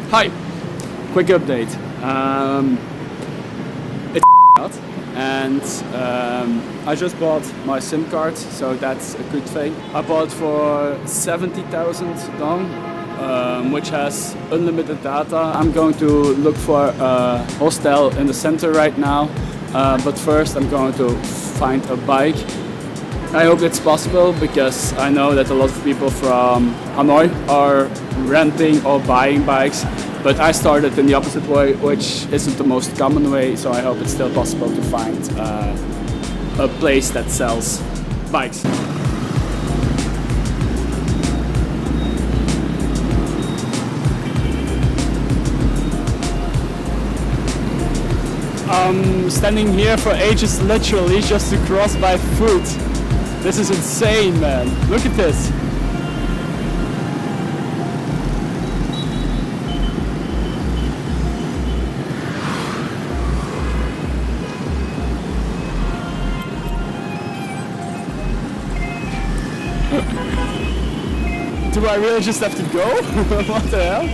Hi, quick update. It's out and I just bought my SIM card, so that's a good thing. I bought for 70,000 dong, which has unlimited data. I'm going to look for a hostel in the center right now, but first I'm going to find a bike. I hope it's possible because I know that a lot of people from Hanoi are renting or buying bikes, but I started in the opposite way, which isn't the most common way, so I hope it's still possible to find a place that sells bikes. I'm standing here for ages literally just to cross by foot. This is insane, man. Look at this. Do I really just have to go? What the hell?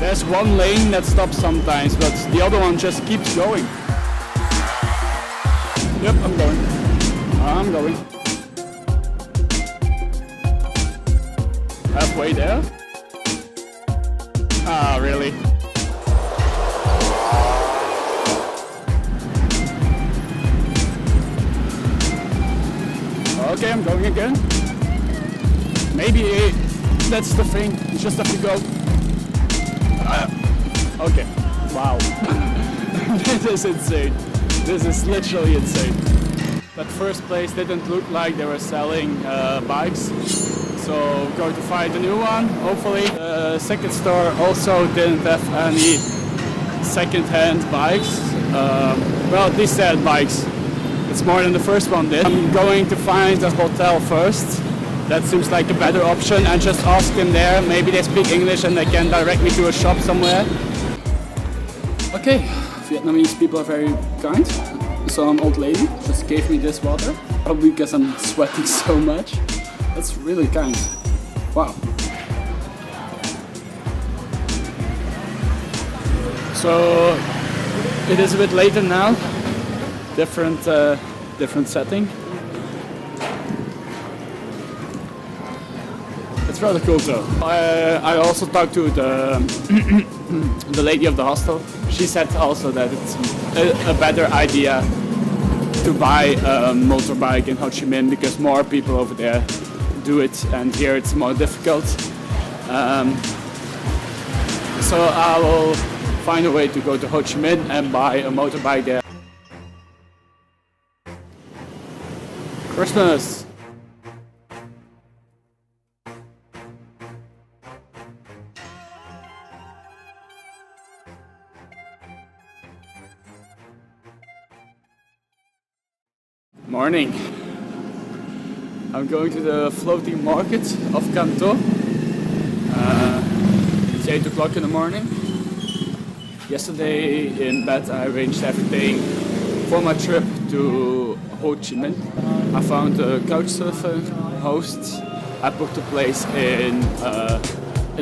There's one lane that stops sometimes, but the other one just keeps going. Yep, I'm going. I'm going. Halfway there? Ah, really? Okay, I'm going again. Maybe that's the thing. You just have to go. Okay. Wow. This is insane. This is literally insane. That first place didn't look like they were selling bikes, so we're going to find a new one, hopefully. The second store also didn't have any second-hand bikes. Well, at least they had bikes. It's more than the first one did. I'm going to find a hotel first. That seems like a better option, and just ask them there. Maybe they speak English and they can direct me to a shop somewhere. Okay, Vietnamese people are very kind. So an old lady just gave me this water, probably because I'm sweating so much. That's really kind. Wow. So it is a bit later now. Different setting. It's rather cool though. I also talked to the lady of the hostel. She said also that it's a better idea to buy a motorbike in Ho Chi Minh because more people over there do it, and here it's more difficult. So I will find a way to go to Ho Chi Minh and buy a motorbike there. Christmas! Morning. I'm going to the floating market of Can Tho. It's 8 o'clock in the morning. Yesterday in bed I arranged everything for my trip to Ho Chi Minh. I found a couchsurfer host. I booked a place in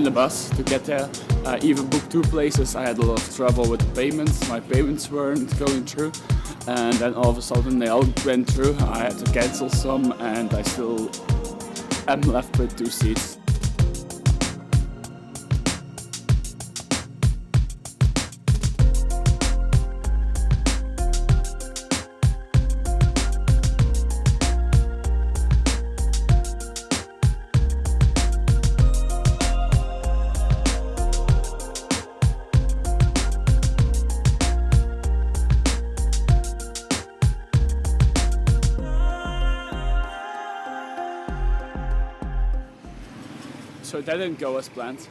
the bus to get there. I even booked 2 places. I had a lot of trouble with the payments. My payments weren't going through. And then all of a sudden they all went through. I had to cancel some and I still am left with 2 seats. So that didn't go as planned.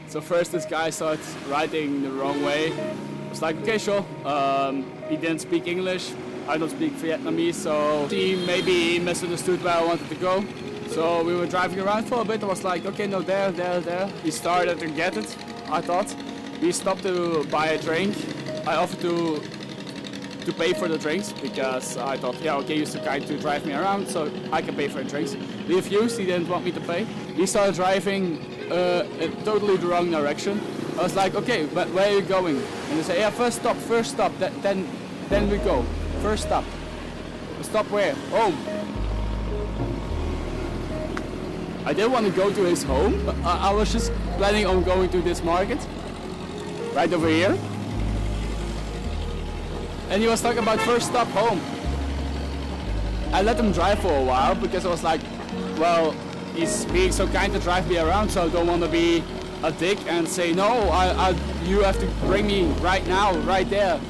So first this guy started riding the wrong way. I was like, okay, sure. He didn't speak English. I don't speak Vietnamese, so he maybe misunderstood where I wanted to go. So we were driving around for a bit. I was like, okay, no, there. He started to get it, I thought. We stopped to buy a drink. I offered to pay for the drinks because I thought, yeah, okay, you're so kind to drive me around, so I can pay for the drinks. refused, he didn't want me to pay. He started driving in totally the wrong direction. I was like, okay, but where are you going? And they say, yeah, first stop, then we go. First stop. Stop where? Home. I didn't want to go to his home. I was just planning on going to this market. Right over here. And he was talking about first stop home. I let him drive for a while because I was like, well, he's being so kind to drive me around, so I don't want to be a dick and say, no, you have to bring me right now, right there.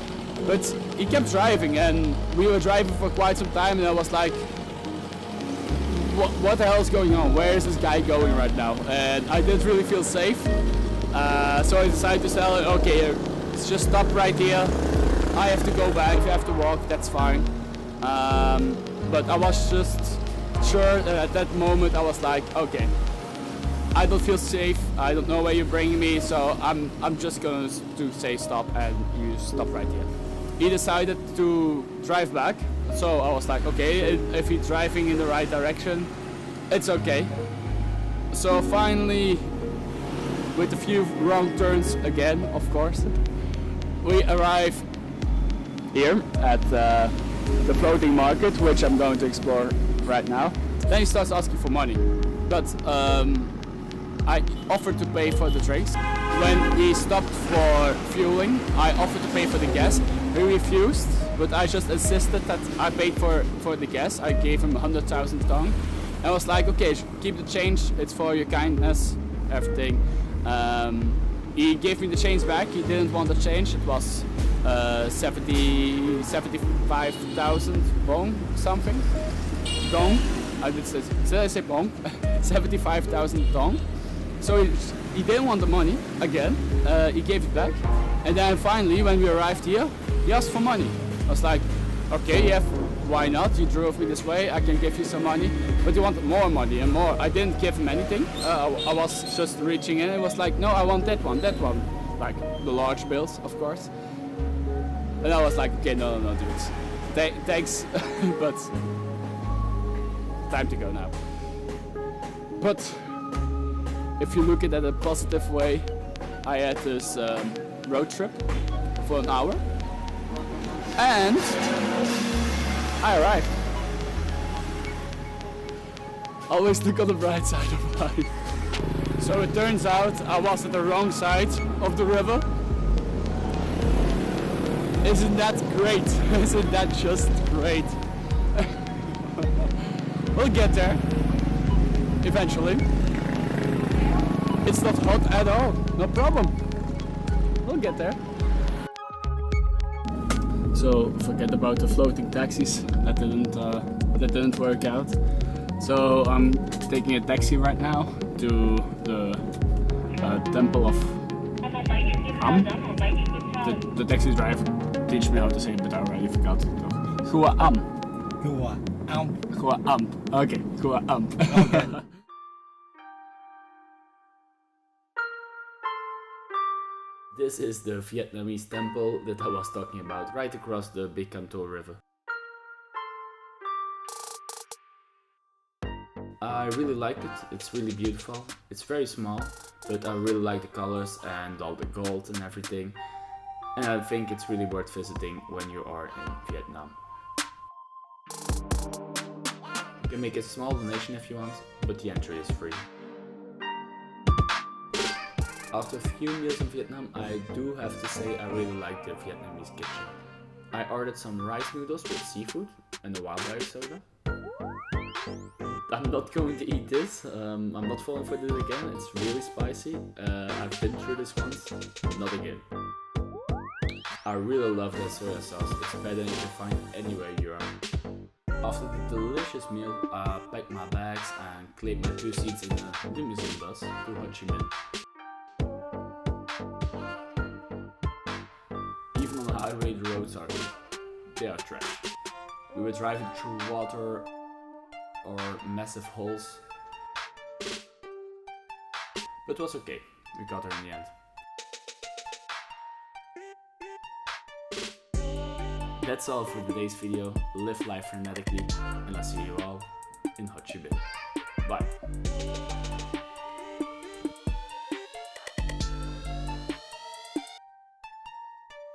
But he kept driving, and we were driving for quite some time, and I was like, what the hell is going on? Where is this guy going right now? And I didn't really feel safe. So I decided to tell him, okay, let's just stop right here. I have to go back, if you have to walk, that's fine. But I was just sure that at that moment I was like, okay, I don't feel safe, I don't know where you're bringing me, so I'm just going to say stop, and you stop right here. He decided to drive back, so I was like, okay, if he's driving in the right direction, it's okay. So finally, with a few wrong turns again, of course, we arrive here at the floating market, which I'm going to explore right now. Then he starts asking for money, but I offered to pay for the drinks. When he stopped for fueling, I offered to pay for the gas. He refused, but I just insisted that I paid for the gas. I gave him 100,000 dong. I was like, okay, keep the change, it's for your kindness, everything. He gave me the change back, he didn't want the change, it was 75,000 bong, something. Dong, I say bong, 75,000 dong. So he didn't want the money again, he gave it back. And then finally, when we arrived here, he asked for money. I was like, okay, yeah, why not? You drove me this way, I can give you some money. But he wanted more money and more. I didn't give him anything. I was just reaching in and was like, no, I want that one. Like the large bills, of course. And I was like, okay, no, dude. Thanks, but time to go now. But if you look at it in a positive way, I had this road trip for an hour. And I arrived. Always look on the bright side of life. So it turns out I was at the wrong side of the river. Isn't that great? Isn't that just great? We'll get there. Eventually. It's not hot at all. No problem. We'll get there. So forget about the floating taxis. That didn't work out. So I'm taking a taxi right now to the temple of Am. The taxi driver teach me how to say it, but I already forgot. Hua Am. Hua Am. Hua Am. Okay, Hua Am. Okay. This is the Vietnamese temple that I was talking about, right across the big Can Tho river. I really like it, it's really beautiful. It's very small, but I really like the colors and all the gold and everything. And I think it's really worth visiting when you are in Vietnam. You can make a small donation if you want, but the entry is free. After a few meals in Vietnam, I do have to say I really like the Vietnamese kitchen. I ordered some rice noodles with seafood and a wildberry soda. I'm not going to eat this, I'm not falling for this again, it's really spicy. I've been through this once, not again. I really love that soya sauce, it's better than you can find anywhere you are. After the delicious meal, I packed my bags and claimed my 2 seats in the limousine bus to Ho Chi Minh. Even on the highway, the roads they are trash. We were driving through water or massive holes, but it was okay, we got there in the end. That's all for today's video. Live life frenetically, and I'll see you all in Ho Chi Minh. Bye.